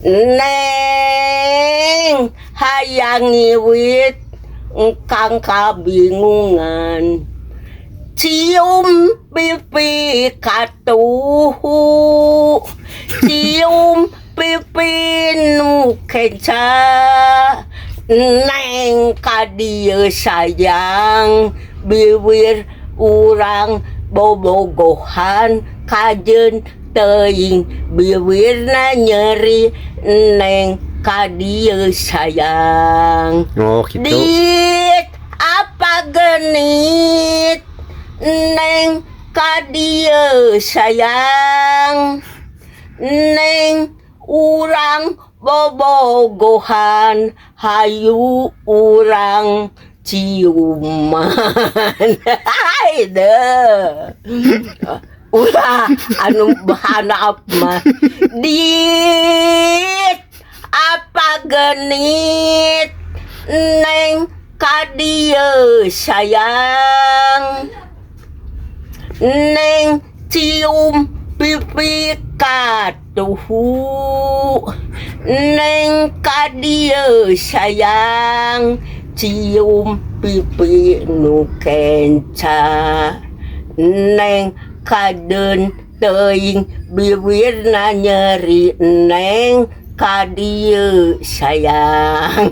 Neng hayang ngiwit kang kabingungan cium pipi katuhu cium pipi nu kenca neng kadieu sayang bibir urang bobogohan kajen teuing bibirna nyeri neng kadieu sayang. Oh gitu. Dit apa genit neng kadieu sayang neng urang bobogohan hayu urang ciuman. Hai deh. Ulah anu bahanap mah dit apa genit neng kadieu sayang neng cium pipi katuhu neng kadieu sayang cium pipi nu kenca neng kaden teuing bibirna nyeri neng kadieu sayang.